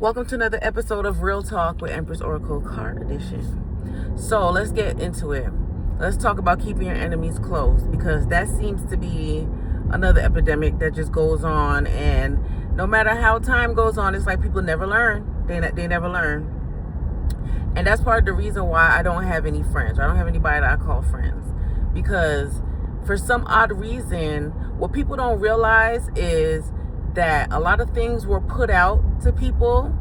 Welcome to another episode of Real Talk with Empress Oracle Card Edition. So let's get into it. Let's talk about keeping your enemies close, because that seems to be another epidemic that just goes on, and no matter how time goes on, it's like people never learn. They never learn. And that's part of the reason why I don't have any friends. I don't have anybody that I call friends, because for some odd reason, what people don't realize is that a lot of things were put out to people,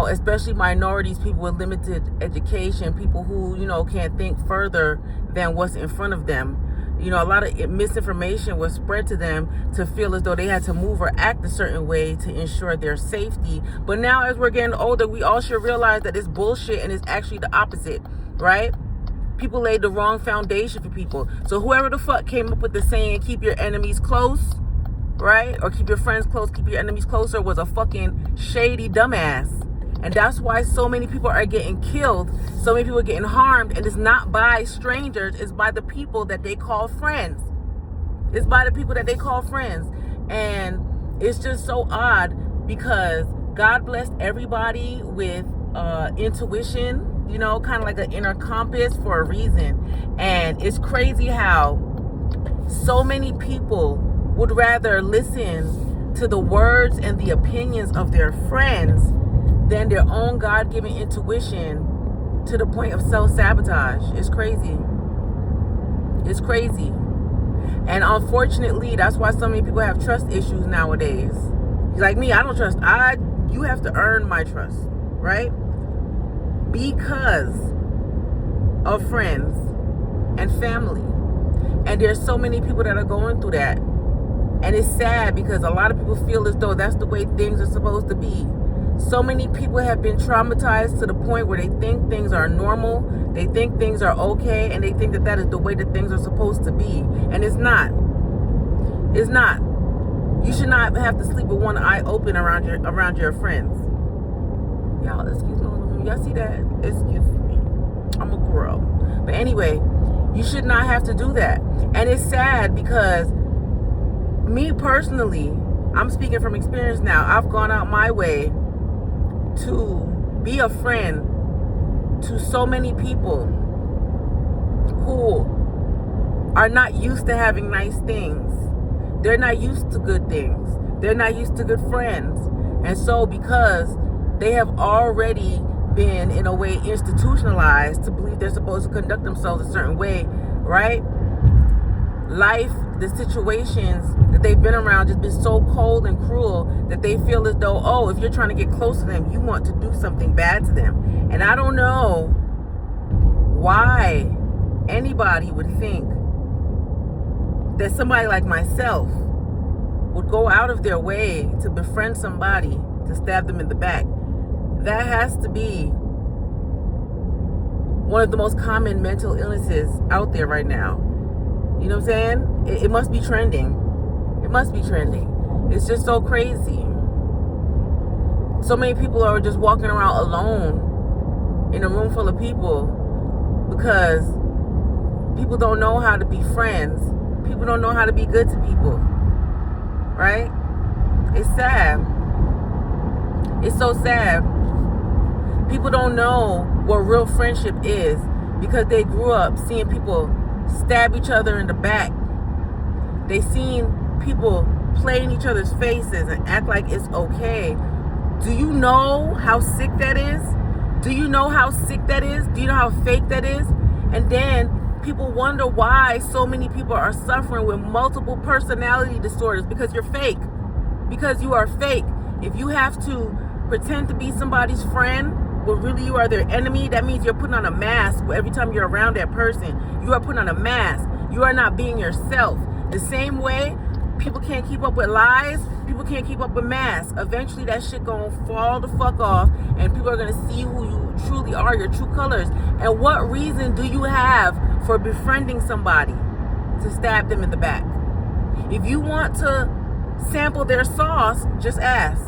especially minorities, people with limited education, people who, can't think further than what's in front of them. A lot of misinformation was spread to them to feel as though they had to move or act a certain way to ensure their safety. But now, as we're getting older, we all should realize that it's bullshit and it's actually the opposite, right? People laid the wrong foundation for people. So whoever the fuck came up with the saying, keep your enemies close, right? Or keep your friends close, keep your enemies closer, was a fucking shady dumbass. And that's why so many people are getting killed. So many people are getting harmed. And it's not by strangers. It's by the people that they call friends. It's by the people that they call friends. And it's just so odd, because God blessed everybody with intuition, kind of like an inner compass for a reason. And it's crazy how so many people would rather listen to the words and the opinions of their friends than their own God-given intuition, to the point of self-sabotage. It's crazy. It's crazy. And unfortunately, that's why so many people have trust issues nowadays. Like me, I don't trust. You have to earn my trust, right? Because of friends and family. And there's so many people that are going through that. And it's sad, because a lot of people feel as though that's the way things are supposed to be. So many people have been traumatized to the point where they think things are normal, they think things are okay, and they think that that is the way that things are supposed to be. And it's not. It's not. You should not have to sleep with one eye open around your friends. Y'all, excuse me. Y'all see that? Excuse me. I'm a girl. But anyway, you should not have to do that. And it's sad, because me personally, I'm speaking from experience now. I've gone out my way to be a friend to so many people who are not used to having nice things. They're not used to good things. They're not used to good friends. And so, because they have already been, in a way, institutionalized to believe they're supposed to conduct themselves a certain way, right? Life, the situations that they've been around, just been so cold and cruel that they feel as though, if you're trying to get close to them, you want to do something bad to them. And I don't know why anybody would think that somebody like myself would go out of their way to befriend somebody to stab them in the back. That has to be one of the most common mental illnesses out there right now. You know what I'm saying? It must be trending. It must be trending. It's just so crazy. So many people are just walking around alone in a room full of people, because people don't know how to be friends. People don't know how to be good to people. Right? It's sad. It's so sad. People don't know what real friendship is, because they grew up seeing people stab each other in the back. They seen people play in each other's faces and act like it's okay. Do you know how sick that is? Do you know how sick that is? Do you know how fake that is? And then people wonder why so many people are suffering with multiple personality disorders, because you're fake. Because you are fake. If you have to pretend to be somebody's friend, but really you are their enemy, that means you're putting on a mask every time you're around that person. You are putting on a mask. You are not being yourself. The same way people can't keep up with lies, people can't keep up with masks. Eventually that shit gonna fall the fuck off, and people are gonna see who you truly are, your true colors. And what reason do you have for befriending somebody to stab them in the back? If you want to sample their sauce, just ask.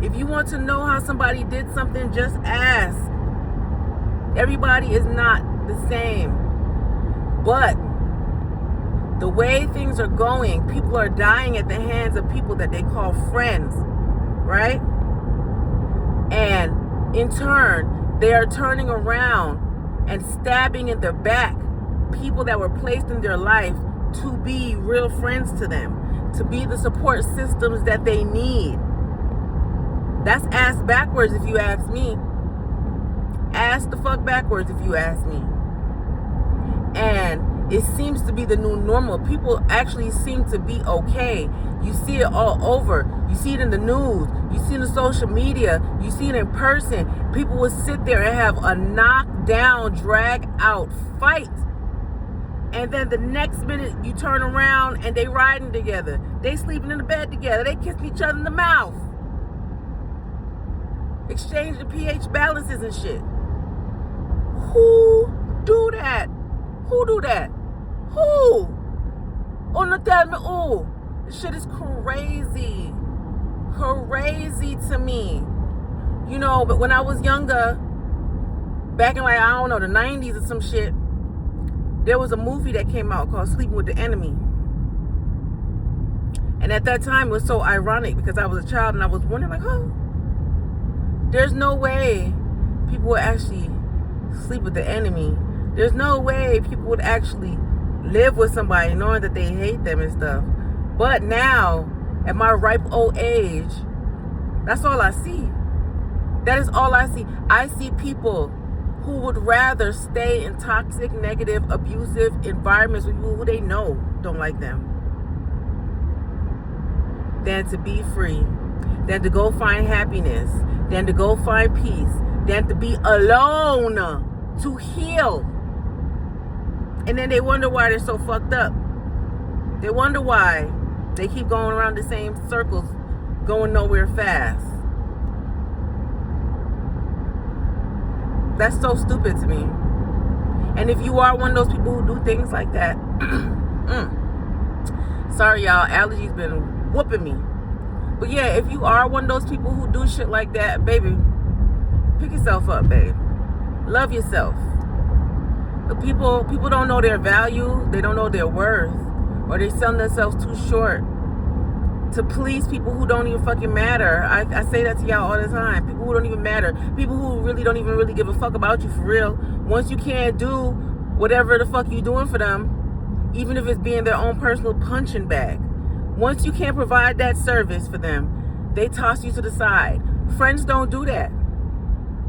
If you want to know how somebody did something, just ask. Everybody is not the same. But the way things are going, people are dying at the hands of people that they call friends, right? In turn, they are turning around and stabbing in the back people that were placed in their life to be real friends to them, to be the support systems that they need. That's ass backwards if you ask me. Ass the fuck backwards if you ask me. And it seems to be the new normal. People actually seem to be okay. You see it all over. You see it in the news. You see it in social media. You see it in person. People will sit there and have a knockdown, drag out fight. And then the next minute you turn around and they riding together. They sleeping in the bed together. They kissing each other in the mouth. Exchanging pH balances and shit. Who do that? Who do that? Who? Oh, no, tell me who. This shit is crazy. Crazy to me. You know, but when I was younger, back in like, I don't know, the 90s or some shit, there was a movie that came out called Sleeping with the Enemy. And at that time, it was so ironic because I was a child and I was wondering, like, oh, there's no way people would actually sleep with the enemy. There's no way people would actually live with somebody knowing that they hate them and stuff. But now, at my ripe old age, that's all I see. That is all I see. I see people who would rather stay in toxic, negative, abusive environments with people who they know don't like them than to be free, than to go find happiness, than to go find peace, than to be alone, to heal. And then they wonder why they're so fucked up. They wonder why they keep going around the same circles, going nowhere fast. That's so stupid to me. And if you are one of those people who do things like that, sorry y'all, allergies been whooping me. But yeah, if you are one of those people who do shit like that, baby, pick yourself up, babe. Love yourself. People don't know their value, they don't know their worth, or they sell themselves too short to please people who don't even fucking matter. I say that to y'all all the time. People who don't even matter. People who really don't even really give a fuck about you for real. Once you can't do whatever the fuck you doing for them, even if it's being their own personal punching bag, once you can't provide that service for them, they toss you to the side. Friends don't do that.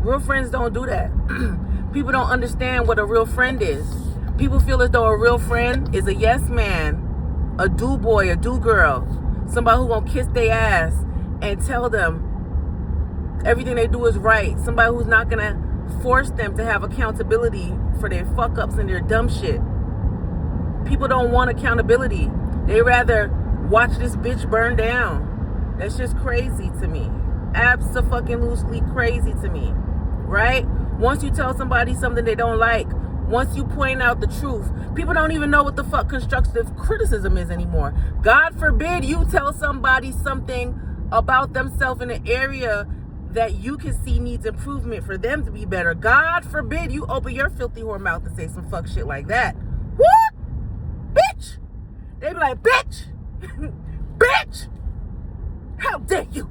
Real friends don't do that. People don't understand what a real friend is. People feel as though a real friend is a yes man, a do boy, a do girl, somebody who gonna kiss their ass and tell them everything they do is right. Somebody who's not gonna force them to have accountability for their fuck ups and their dumb shit. People don't want accountability. They rather watch this bitch burn down. That's just crazy to me. Abso-fucking-loosely crazy to me. Right? Once you tell somebody something they don't like, once you point out the truth, people don't even know what the fuck constructive criticism is anymore. God forbid you tell somebody something about themselves in an area that you can see needs improvement for them to be better. God forbid you open your filthy whore mouth and say some fuck shit like that. What? Bitch! They be like, bitch! Bitch! How dare you?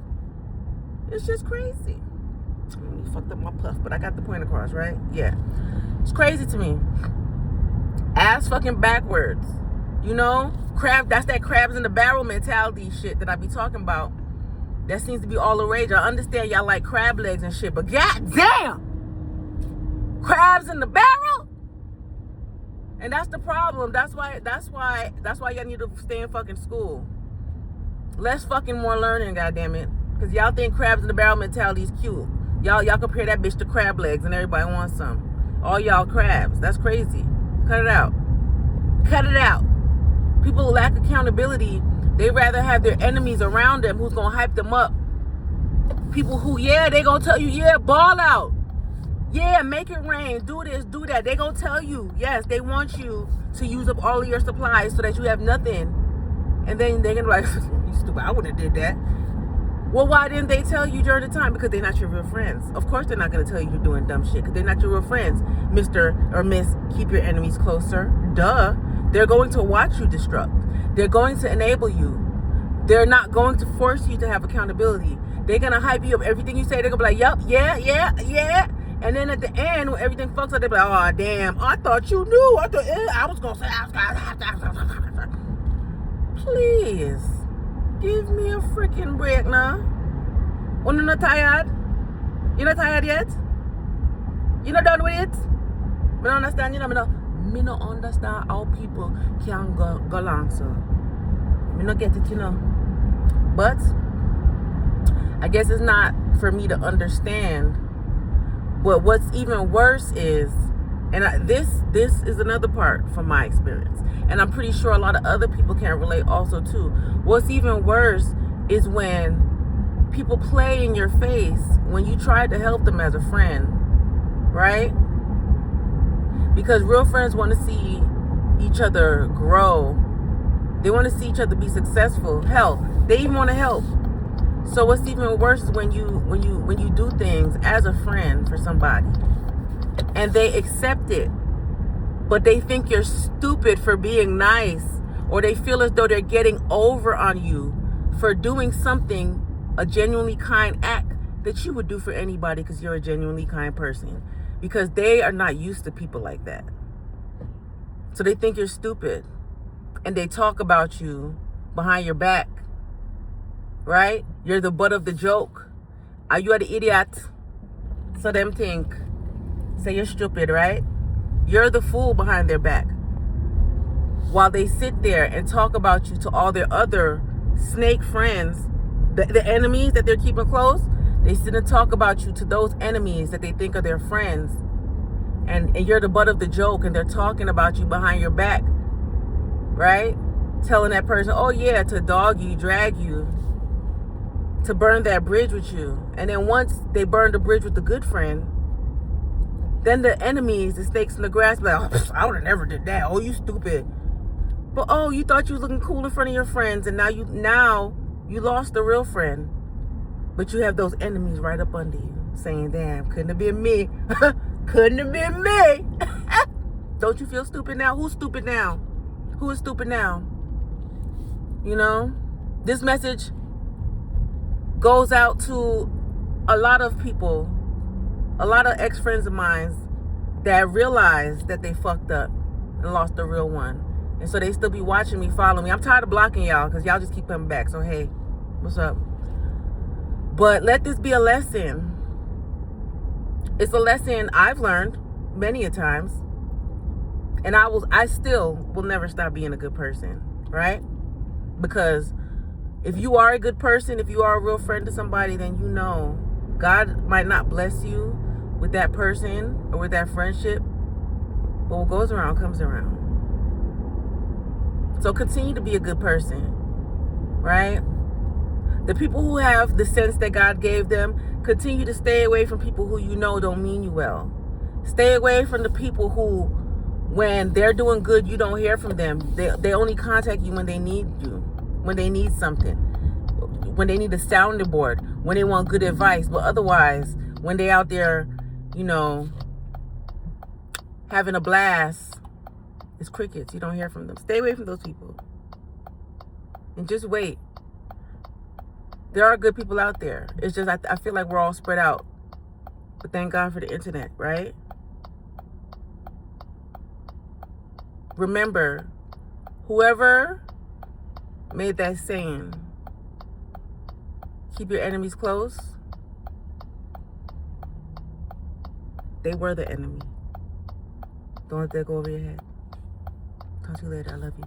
It's just crazy. You fucked up my puff, but I got the point across, right? Yeah. It's crazy to me. Ass fucking backwards. You know? That's that crabs in the barrel mentality shit that I be talking about. That seems to be all the rage. I understand y'all like crab legs and shit, but goddamn! Crabs in the barrel? And that's the problem. That's why y'all need to stay in fucking school. Less fucking more learning, goddammit. Because y'all think crabs in the barrel mentality is cute. Y'all compare that bitch to crab legs and everybody wants some. All y'all crabs. That's crazy. Cut it out. Cut it out. People who lack accountability, they rather have their enemies around them who's going to hype them up. People who, yeah, they going to tell you, yeah, ball out. Yeah, make it rain. Do this, do that. They going to tell you, yes, they want you to use up all of your supplies so that you have nothing. And then they're going to be like, you stupid, I wouldn't have did that. Well, why didn't they tell you during the time? Because they're not your real friends. Of course they're not going to tell you you're doing dumb shit because they're not your real friends. Mr. or Miss, keep your enemies closer. Duh. They're going to watch you destruct. They're going to enable you. they're not going to force you to have accountability. They're going to hype you up. Everything you say, they're going to be like, yup, yeah. And then at the end, when everything fucks up, they're like, oh, damn, I thought you knew. I was going to say, please, give me a freaking break now. You're not tired? You're not tired yet? You're not done with it? I don't understand, me no understand how people can go along, so me not get it, But I guess it's not for me to understand. But what's even worse is, and this is another part from my experience, and I'm pretty sure a lot of other people can relate also too. What's even worse is when people play in your face when you try to help them as a friend, right? Because real friends want to see each other grow. They want to see each other be successful. Hell, they even want to help. So what's even worse is when you do things as a friend for somebody and they accept it, but they think you're stupid for being nice, or they feel as though they're getting over on you for doing something, a genuinely kind act that you would do for anybody because you're a genuinely kind person. Because they are not used to people like that. So they think you're stupid. And they talk about you behind your back. Right? You're the butt of the joke. Are you the idiot? So them think. Say you're stupid, right? You're the fool behind their back. While they sit there and talk about you to all their other snake friends, the enemies that they're keeping close, they sit and talk about you to those enemies that they think are their friends. And you're the butt of the joke, and they're talking about you behind your back. Right? Telling that person, oh yeah, to dog you, drag you, to burn that bridge with you. And then once they burn the bridge with the good friend, then the enemies, the snakes in the grass, be like, oh, I would have never did that. Oh, you stupid. But oh, you thought you was looking cool in front of your friends, and now you lost the real friend. But you have those enemies right up under you saying, damn, couldn't have been me. Couldn't have been me. Don't you feel stupid now? Who's stupid now? Who is stupid now? This message goes out to a lot of people, a lot of ex-friends of mine that realized that they fucked up and lost the real one. And so they still be watching me, following me. I'm tired of blocking y'all because y'all just keep coming back. So, hey, what's up? But let this be a lesson. It's a lesson I've learned many a times. And I still will never stop being a good person, right? Because if you are a good person, if you are a real friend to somebody, then God might not bless you with that person or with that friendship, but what goes around comes around. So continue to be a good person, right? The people who have the sense that God gave them, continue to stay away from people who don't mean you well. Stay away from the people who, when they're doing good, you don't hear from them. They only contact you when they need you, when they need something, when they need a sounding board, when they want good advice. But otherwise, when they out there, having a blast, it's crickets. You don't hear from them. Stay away from those people. And just wait. There are good people out there. It's just I feel like we're all spread out. But thank God for the internet, right? Remember, whoever made that saying, keep your enemies close, they were the enemy. Don't let that go over your head. Talk to you later. I love you.